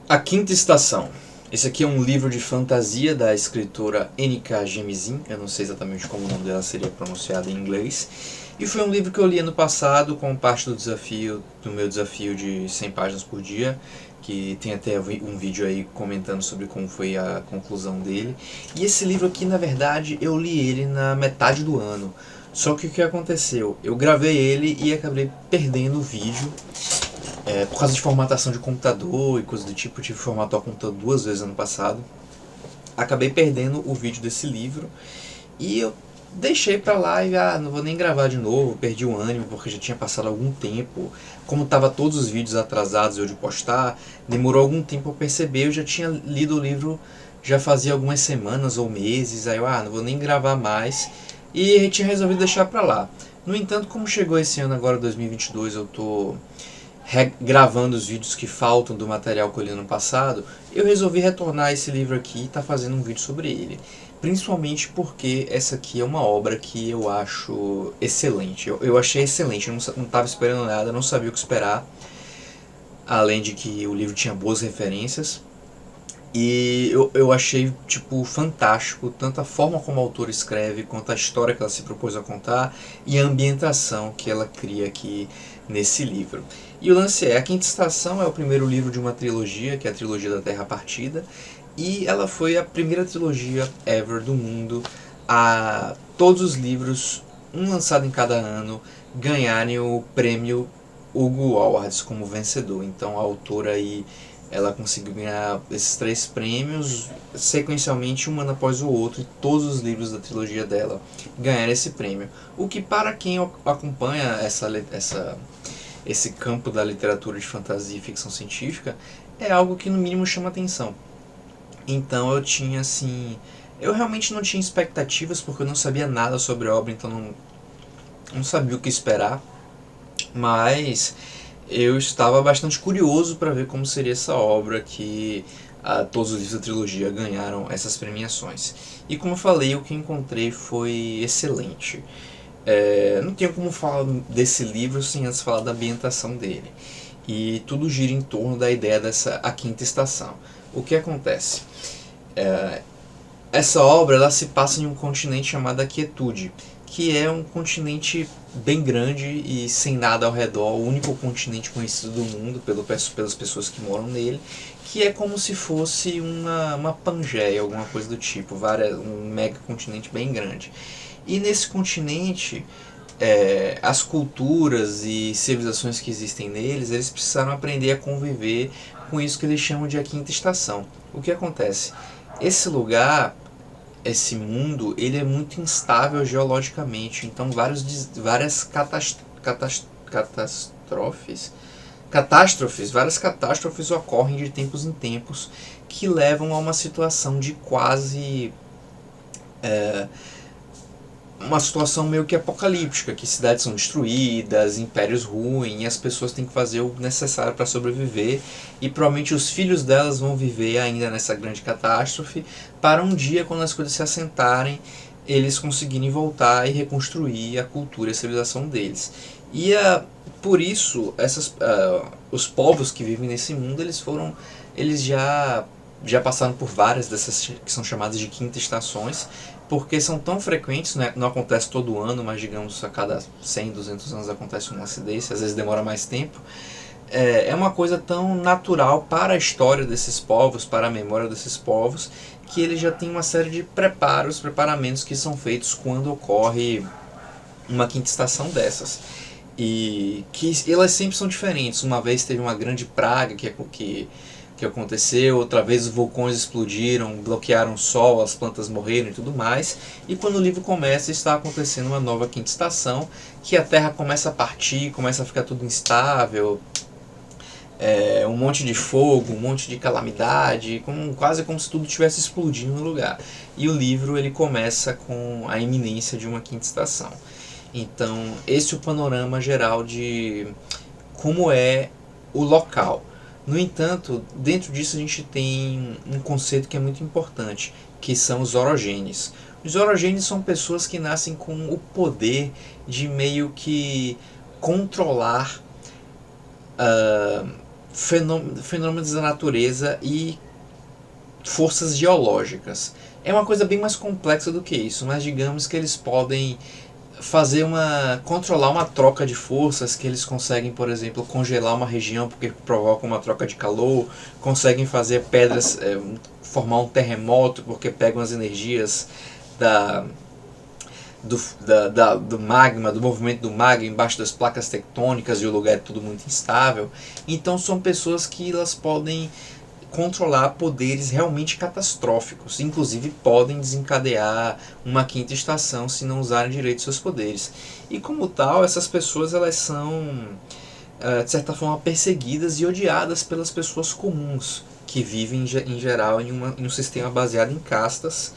A Quinta Estação. Esse aqui é um livro de fantasia da escritora N.K. Jemisin. Eu não sei exatamente como o nome dela seria pronunciado em inglês. E foi um livro que eu li ano passado como parte do meu desafio de 100 páginas por dia, que tem até um vídeo aí comentando sobre como foi a conclusão dele. E esse livro aqui, na verdade, eu li ele na metade do ano. Só que o que aconteceu? Eu gravei ele e acabei perdendo o vídeo. Por causa de formatação de computador e coisa do tipo, eu tive que formatar o computador 2 vezes ano passado. Acabei perdendo o vídeo desse livro e eu deixei pra lá e não vou nem gravar de novo, perdi o ânimo porque já tinha passado algum tempo. Como tava todos os vídeos atrasados eu de postar, demorou algum tempo pra perceber, eu já tinha lido o livro já fazia algumas semanas ou meses, aí eu não vou nem gravar mais e a gente tinha resolvido deixar pra lá. No entanto, como chegou esse ano agora, 2022, eu tô gravando os vídeos que faltam do material que eu li no passado, eu resolvi retornar esse livro aqui e tá fazendo um vídeo sobre ele. Principalmente porque essa aqui é uma obra que eu acho excelente. Eu achei excelente, eu não estava esperando nada, não sabia o que esperar. Além de que o livro tinha boas referências. E eu achei, tipo, fantástico, tanto a forma como a autora escreve, quanto a história que ela se propôs a contar e a ambientação que ela cria aqui nesse livro. E o lance é, A Quinta Estação é o primeiro livro de uma trilogia, que é a trilogia da Terra Partida, e ela foi a primeira trilogia ever do mundo a todos os livros, um lançado em cada ano, ganharem o prêmio Hugo Awards como vencedor. Então a autora aí ela conseguiu ganhar esses 3 prêmios sequencialmente, um ano após o outro, e todos os livros da trilogia dela ganharam esse prêmio. O que, para quem acompanha esse campo da literatura de fantasia e ficção científica, é algo que no mínimo chama atenção. Então eu tinha assim. Eu realmente não tinha expectativas porque eu não sabia nada sobre a obra, então não sabia o que esperar. Mas eu estava bastante curioso para ver como seria essa obra que todos os livros da trilogia ganharam essas premiações. E como eu falei, o que encontrei foi excelente. Não tenho como falar desse livro sem antes falar da ambientação dele. E tudo gira em torno da ideia dessa A Quinta Estação. O que acontece? Essa obra ela se passa em um continente chamado Quietude, que é um continente bem grande e sem nada ao redor, o único continente conhecido do mundo pelas pessoas que moram nele, que é como se fosse uma Pangeia, alguma coisa do tipo, um mega continente bem grande. E nesse continente, as culturas e civilizações que existem neles, eles precisaram aprender a conviver com isso que eles chamam de a quinta estação. O que acontece? Esse lugar, esse mundo, ele é muito instável geologicamente, então várias várias catástrofes ocorrem de tempos em tempos que levam a uma situação de quase uma situação meio que apocalíptica, que cidades são destruídas, impérios ruem, e as pessoas têm que fazer o necessário para sobreviver, e provavelmente os filhos delas vão viver ainda nessa grande catástrofe, para um dia, quando as coisas se assentarem, eles conseguirem voltar e reconstruir a cultura e a civilização deles. E por isso, os povos que vivem nesse mundo, eles já passaram por várias dessas que são chamadas de quinta estações, porque são tão frequentes, né? Não acontece todo ano, mas digamos a cada 100, 200 anos acontece um acidente, às vezes demora mais tempo. É uma coisa tão natural para a história desses povos, para a memória desses povos, que ele já tem uma série de preparamentos que são feitos quando ocorre uma quinta estação dessas. E que elas sempre são diferentes. Uma vez teve uma grande praga que aconteceu, outra vez os vulcões explodiram, bloquearam o sol, as plantas morreram e tudo mais. E quando o livro começa, está acontecendo uma nova quinta estação, que a Terra começa a partir, começa a ficar tudo instável, um monte de fogo, um monte de calamidade, quase como se tudo estivesse explodindo no lugar. E o livro ele começa com a iminência de uma quinta estação. Então, esse é o panorama geral de como é o local. No entanto, dentro disso a gente tem um conceito que é muito importante, que são os orogenes. Os orogenes são pessoas que nascem com o poder de meio que controlar fenômenos da natureza e forças geológicas. É uma coisa bem mais complexa do que isso, mas digamos que eles podem controlar uma troca de forças, que eles conseguem, por exemplo, congelar uma região porque provoca uma troca de calor, conseguem fazer pedras, formar um terremoto porque pegam as energias da, do magma, do movimento do magma embaixo das placas tectônicas, e o lugar é tudo muito instável. Então são pessoas que elas podem controlar poderes realmente catastróficos, inclusive podem desencadear uma quinta estação se não usarem direito seus poderes. E como tal, essas pessoas elas são de certa forma perseguidas e odiadas pelas pessoas comuns que vivem em geral em um sistema baseado em castas,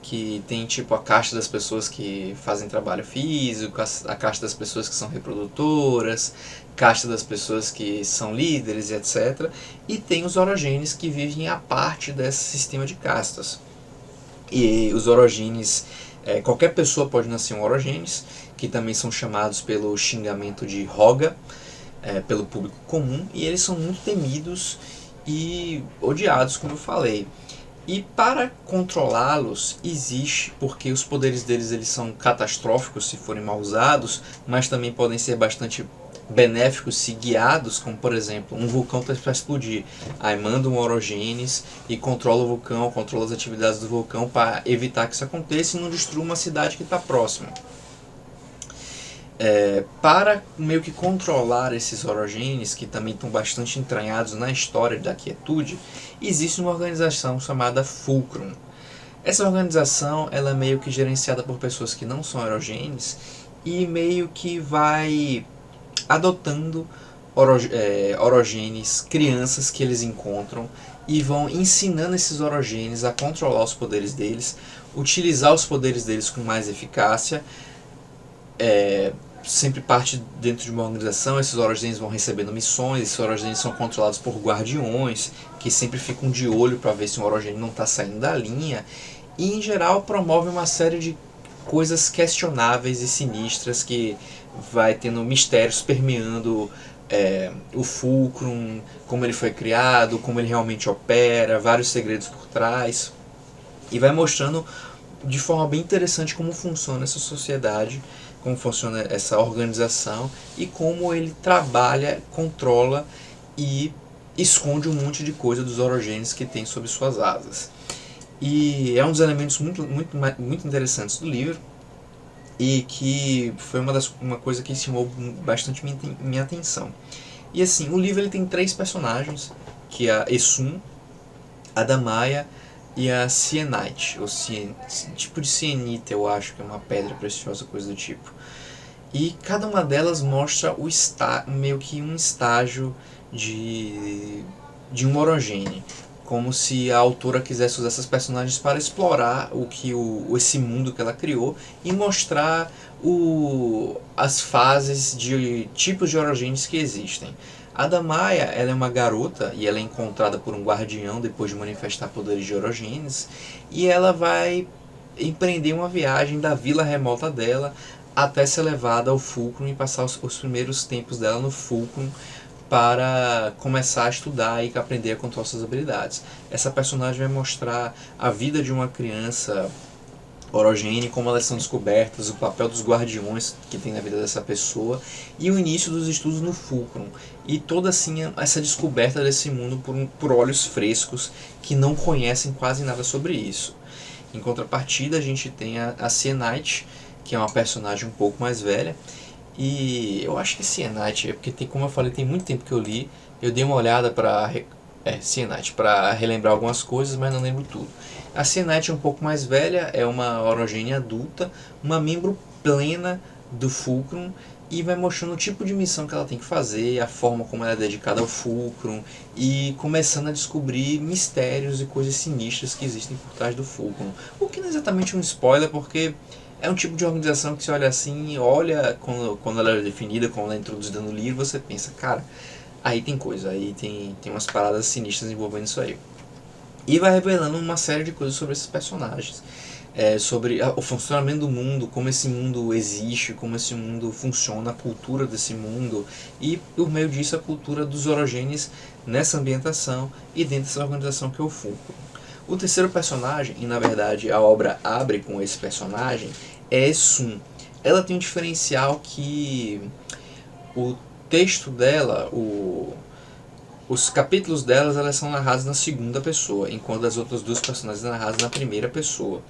que tem tipo a casta das pessoas que fazem trabalho físico, a casta das pessoas que são reprodutoras, casta das pessoas que são líderes, etc. E tem os orogenes que vivem a parte desse sistema de castas. E os orogenes, qualquer pessoa pode nascer um orogenes, que também são chamados pelo xingamento de Hoga, pelo público comum, e eles são muito temidos e odiados, como eu falei. E para controlá-los existe, porque os poderes deles eles são catastróficos se forem mal usados, mas também podem ser bastante benéficos se guiados, como por exemplo, um vulcão está para explodir, aí manda um orogenes e controla o vulcão, controla as atividades do vulcão para evitar que isso aconteça e não destrua uma cidade que está próxima. Para meio que controlar esses orogenes, que também estão bastante entranhados na história da quietude, existe uma organização chamada Fulcrum. Essa organização ela é meio que gerenciada por pessoas que não são orogenes e meio que vai adotando orogenes, crianças que eles encontram, e vão ensinando esses orogenes a controlar os poderes deles, utilizar os poderes deles com mais eficácia. Sempre parte dentro de uma organização, esses orogenes vão recebendo missões, esses orogenes são controlados por guardiões, que sempre ficam de olho para ver se um orogene não está saindo da linha, e em geral promove uma série de coisas questionáveis e sinistras, que vai tendo mistérios permeando o Fulcrum, como ele foi criado, como ele realmente opera, vários segredos por trás, e vai mostrando de forma bem interessante como funciona essa sociedade, como funciona essa organização e como ele trabalha, controla e esconde um monte de coisa dos orogenes que tem sob suas asas. E é um dos elementos muito interessantes do livro, e que foi uma coisa que chamou bastante minha atenção. E assim, o livro ele tem 3 personagens, que é a Essun, a Damaya e a Sienite, ou tipo de sienita, eu acho que é uma pedra preciosa, coisa do tipo. E cada uma delas mostra meio que um estágio de um orogene, como se a autora quisesse usar essas personagens para explorar esse mundo que ela criou e mostrar as fases de tipos de orogenes que existem. A Damaya ela é uma garota e ela é encontrada por um guardião depois de manifestar poderes de orogenes, e ela vai empreender uma viagem da vila remota dela até ser levada ao Fulcrum e passar os primeiros tempos dela no Fulcrum para começar a estudar e aprender a controlar suas habilidades. Essa personagem vai mostrar a vida de uma criança orogene, como elas são descobertas, o papel dos guardiões que tem na vida dessa pessoa e o início dos estudos no Fulcrum, e toda assim essa descoberta desse mundo por olhos frescos que não conhecem quase nada sobre isso. Em contrapartida, a gente tem a Sienite, que é uma personagem um pouco mais velha, e eu acho que Sienite, porque como eu falei, tem muito tempo que eu li, eu dei uma olhada para Sienite, para relembrar algumas coisas, mas não lembro tudo. A Sienite é um pouco mais velha, é uma orogene adulta, uma membro plena do Fulcrum, e vai mostrando o tipo de missão que ela tem que fazer, a forma como ela é dedicada ao Fulcrum, e começando a descobrir mistérios e coisas sinistras que existem por trás do Fulcrum. O que não é exatamente um spoiler, porque é um tipo de organização que você olha assim, olha quando ela é definida, quando ela é introduzida no livro, você pensa, cara, aí tem coisa, aí tem umas paradas sinistras envolvendo isso aí. E vai revelando uma série de coisas sobre esses personagens. sobre o funcionamento do mundo, como esse mundo existe, como esse mundo funciona, a cultura desse mundo, e por meio disso a cultura dos orogenes nessa ambientação e dentro dessa organização que é o Fulcrum. O terceiro personagem, e na verdade a obra abre com esse personagem, é Esun. Ela tem um diferencial que o texto dela, os capítulos delas, elas são narrados na segunda pessoa, enquanto as outras duas personagens são narradas na primeira pessoa.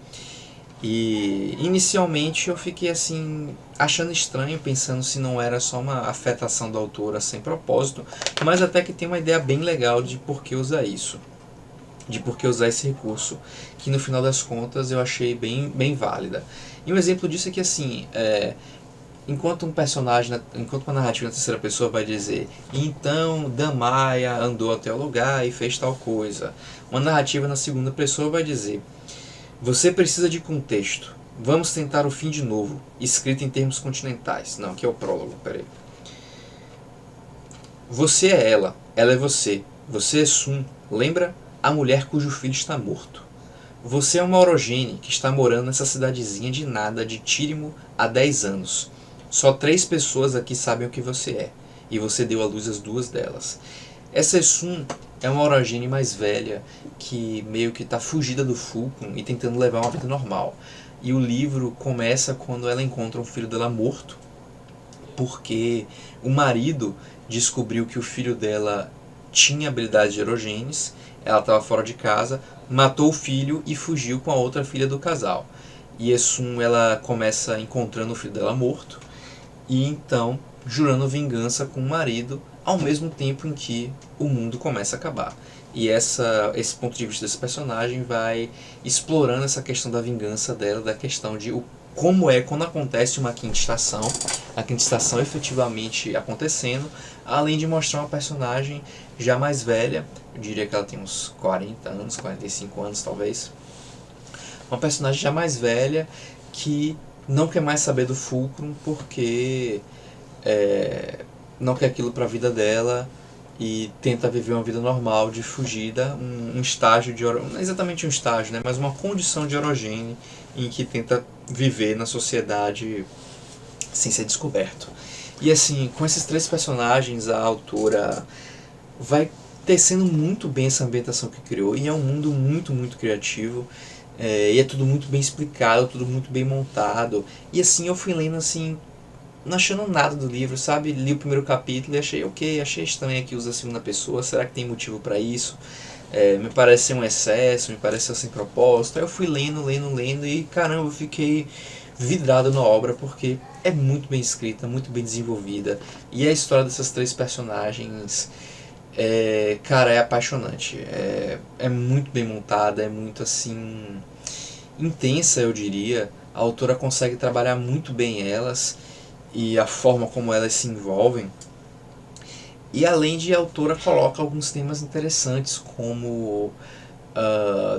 E inicialmente eu fiquei assim, achando estranho, pensando se não era só uma afetação da autora sem propósito, mas até que tem uma ideia bem legal de por que usar isso, de por que usar esse recurso, que no final das contas eu achei bem válida. E um exemplo disso é que assim, enquanto um personagem, enquanto uma narrativa na terceira pessoa vai dizer, então Damaya andou até o lugar e fez tal coisa, uma narrativa na segunda pessoa vai dizer, você precisa de contexto. Vamos tentar o fim de novo. Escrito em termos continentais. Não, aqui é o prólogo, peraí. Você é ela. Ela é você. Você é Sun. Lembra? A mulher cujo filho está morto. Você é uma orogene que está morando nessa cidadezinha de nada de Tírimo há 10 anos. Só 3 pessoas aqui sabem o que você é. E você deu à luz as 2 delas. Essa Esun é uma orogene mais velha que meio que está fugida do Fulcrum e tentando levar uma vida normal. E o livro começa quando ela encontra um filho dela morto, porque o marido descobriu que o filho dela tinha habilidades de erogenes, ela estava fora de casa, matou o filho e fugiu com a outra filha do casal. E Esun ela começa encontrando o filho dela morto e então jurando vingança com o marido ao mesmo tempo em que o mundo começa a acabar. E esse ponto de vista desse personagem vai explorando essa questão da vingança dela, da questão de como é quando acontece uma quinta estação, a quinta estação efetivamente acontecendo, além de mostrar uma personagem já mais velha, eu diria que ela tem uns 40 anos, 45 anos talvez, uma personagem já mais velha que não quer mais saber do Fulcrum porque não quer aquilo para a vida dela e tenta viver uma vida normal de fugida, um estágio de não exatamente um estágio, né, mas uma condição de orogene em que tenta viver na sociedade sem ser descoberto. E assim, com esses 3 personagens, a autora vai tecendo muito bem essa ambientação que criou, e é um mundo muito criativo, e é tudo muito bem explicado, tudo muito bem montado, e assim eu fui lendo assim, não achando nada do livro, sabe? Li o primeiro capítulo e achei ok, achei estranho que usa a segunda pessoa, será que tem motivo para isso? Me parece ser um excesso, me parece ser sem propósito. Aí eu fui lendo e caramba, eu fiquei vidrado na obra porque é muito bem escrita, muito bem desenvolvida, e a história dessas 3 personagens cara, é apaixonante, é muito bem montada, é muito assim intensa, eu diria. A autora consegue trabalhar muito bem elas e a forma como elas se envolvem. E além de, a autora coloca alguns temas interessantes, como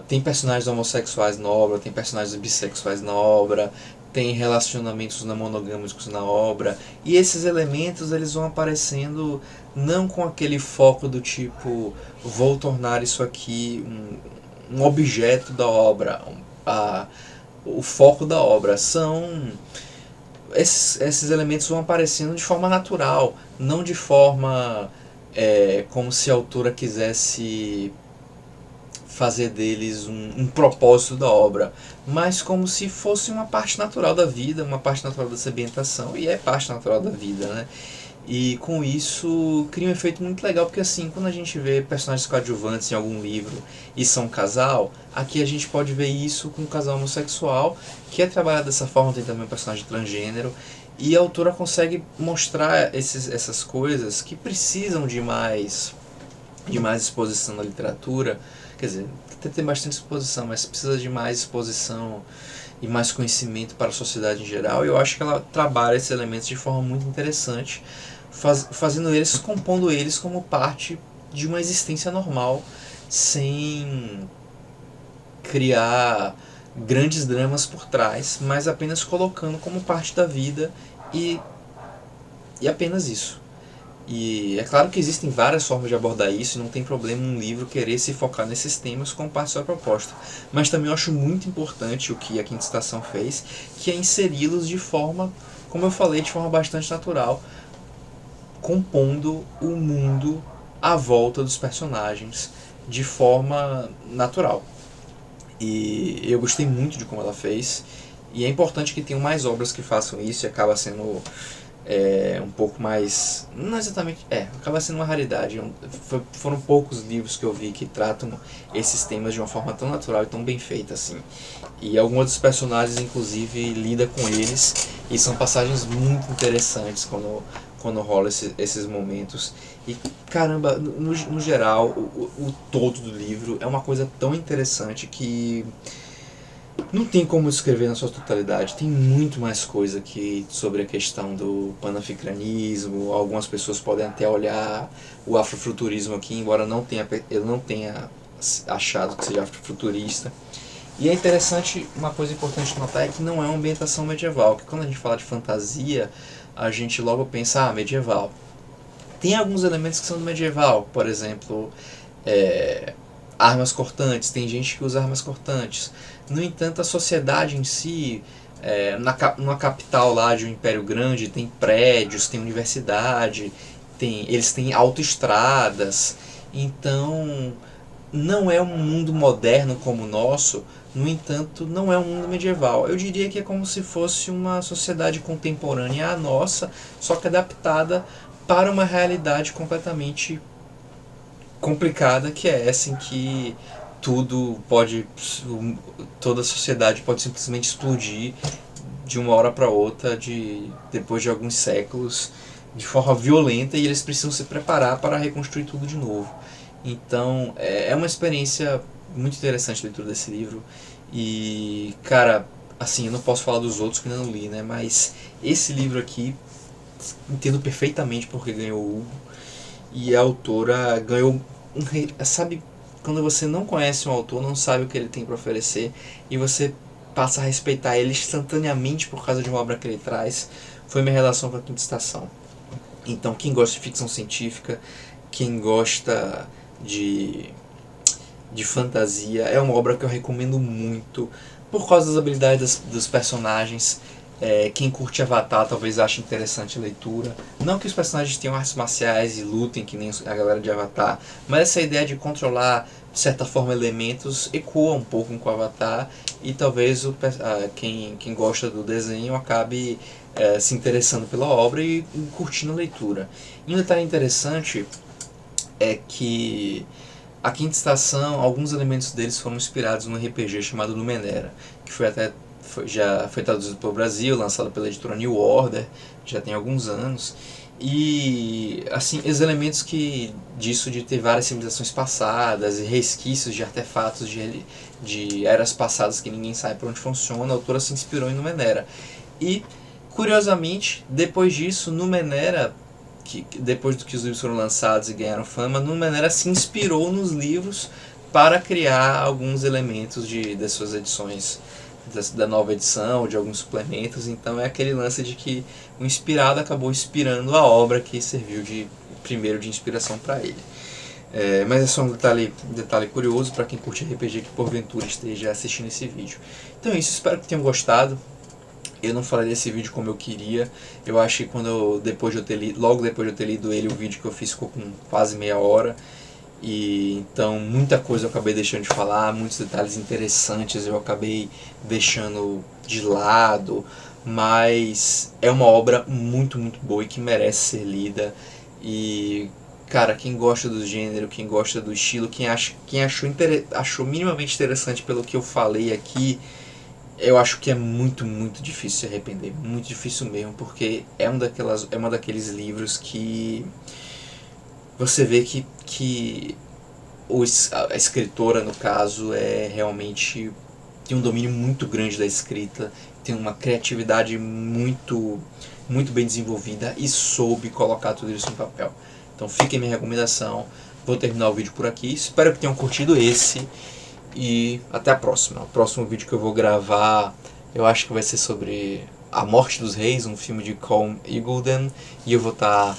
tem personagens homossexuais na obra, tem personagens bissexuais na obra, tem relacionamentos não monogâmicos na obra, e esses elementos eles vão aparecendo não com aquele foco do tipo, vou tornar isso aqui um objeto da obra, o foco da obra são esses elementos vão aparecendo de forma natural, não de forma como se a autora quisesse fazer deles um propósito da obra, mas como se fosse uma parte natural da vida, uma parte natural dessa ambientação, e é parte natural da vida, né? E com isso cria um efeito muito legal, porque assim, quando a gente vê personagens coadjuvantes em algum livro e são um casal, aqui a gente pode ver isso com um casal homossexual, que é trabalhado dessa forma, tem também um personagem transgênero, e a autora consegue mostrar essas coisas que precisam de mais exposição na literatura, quer dizer, tem bastante exposição, mas precisa de mais exposição e mais conhecimento para a sociedade em geral, e eu acho que ela trabalha esses elementos de forma muito interessante, fazendo eles, compondo eles como parte de uma existência normal, sem criar grandes dramas por trás, mas apenas colocando como parte da vida e apenas isso. E é claro que existem várias formas de abordar isso, e não tem problema um livro querer se focar nesses temas como parte da sua proposta. Mas também eu acho muito importante o que a Quinta Estação fez, que é inseri-los de forma, como eu falei, de forma bastante natural, compondo o mundo à volta dos personagens de forma natural. E eu gostei muito de como ela fez, e é importante que tenham mais obras que façam isso, e acaba sendo um pouco mais... não exatamente... acaba sendo uma raridade. Foram poucos livros que eu vi que tratam esses temas de uma forma tão natural e tão bem feita assim. E alguns dos personagens, inclusive, lida com eles, e são passagens muito interessantes quando rola esses momentos. E caramba, no geral, o todo do livro é uma coisa tão interessante que não tem como escrever na sua totalidade. Tem muito mais coisa aqui sobre a questão do panafricanismo. Algumas pessoas podem até olhar o afrofuturismo aqui, embora eu não tenha achado que seja afrofuturista. E é interessante, uma coisa importante de notar é que não é uma ambientação medieval, que quando a gente fala de fantasia, a gente logo pensa, medieval. Tem alguns elementos que são do medieval, por exemplo, armas cortantes, tem gente que usa armas cortantes. No entanto, a sociedade em si, numa capital lá de um império grande, tem prédios, tem universidade, eles têm autoestradas. Então, não é um mundo moderno como o nosso, no entanto, não é um mundo medieval. Eu diria que é como se fosse uma sociedade contemporânea à nossa, só que adaptada para uma realidade completamente complicada, que é essa em que toda a sociedade pode simplesmente explodir de uma hora para outra, depois de alguns séculos, de forma violenta, e eles precisam se preparar para reconstruir tudo de novo. Então é uma experiência muito interessante a leitura desse livro. E cara, assim, eu não posso falar dos outros que não li, né, mas esse livro aqui entendo perfeitamente porque ganhou o Hugo, e a autora ganhou sabe, quando você não conhece um autor, não sabe o que ele tem para oferecer, e você passa a respeitar ele instantaneamente por causa de uma obra que ele traz. Foi minha relação com a Quinta Estação. Então, quem gosta de ficção científica, quem gosta de fantasia, é uma obra que eu recomendo muito, por causa das habilidades dos personagens. Quem curte Avatar talvez ache interessante a leitura. Não que os personagens tenham artes marciais e lutem que nem a galera de Avatar, mas essa ideia de controlar, de certa forma, elementos ecoa um pouco com o Avatar, e talvez quem gosta do desenho acabe se interessando pela obra e curtindo a leitura. E um detalhe interessante é que a Quinta Estação, alguns elementos deles foram inspirados num RPG chamado Numenera, que já foi traduzido para o Brasil, lançado pela editora New Order, já tem alguns anos. E assim, os elementos disso de ter várias civilizações passadas e resquícios de artefatos de eras passadas que ninguém sabe por onde funciona, a autora se inspirou em Numenera. E, curiosamente, depois disso, Numenera, depois do que os livros foram lançados e ganharam fama, Numenera se inspirou nos livros para criar alguns elementos das suas edições, da nova edição, de alguns suplementos. Então é aquele lance de que o inspirado acabou inspirando a obra que serviu primeiro de inspiração para ele. Mas é só um detalhe curioso para quem curte RPG que porventura esteja assistindo esse vídeo. Então é isso, espero que tenham gostado. Eu não falei desse vídeo como eu queria. Eu acho que logo depois de eu ter lido ele, o vídeo que eu fiz ficou com quase meia hora. E então muita coisa eu acabei deixando de falar, muitos detalhes interessantes eu acabei deixando de lado, mas é uma obra muito, muito boa e que merece ser lida. E cara, quem gosta do gênero, quem gosta do estilo, quem achou minimamente interessante pelo que eu falei aqui, eu acho que é muito, muito difícil se arrepender, muito difícil mesmo, porque é uma daqueles livros que você vê que a escritora, no caso, realmente tem um domínio muito grande da escrita, tem uma criatividade muito, muito bem desenvolvida e soube colocar tudo isso no papel. Então fica a minha recomendação. Vou terminar o vídeo por aqui. Espero que tenham curtido esse. E até a próxima. O próximo vídeo que eu vou gravar, eu acho que vai ser sobre A Morte dos Reis, um filme de Colm Eagledon. E eu vou estar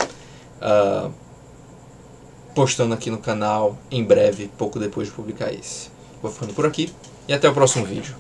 postando aqui no canal em breve, pouco depois de publicar esse. Vou ficando por aqui e até o próximo vídeo.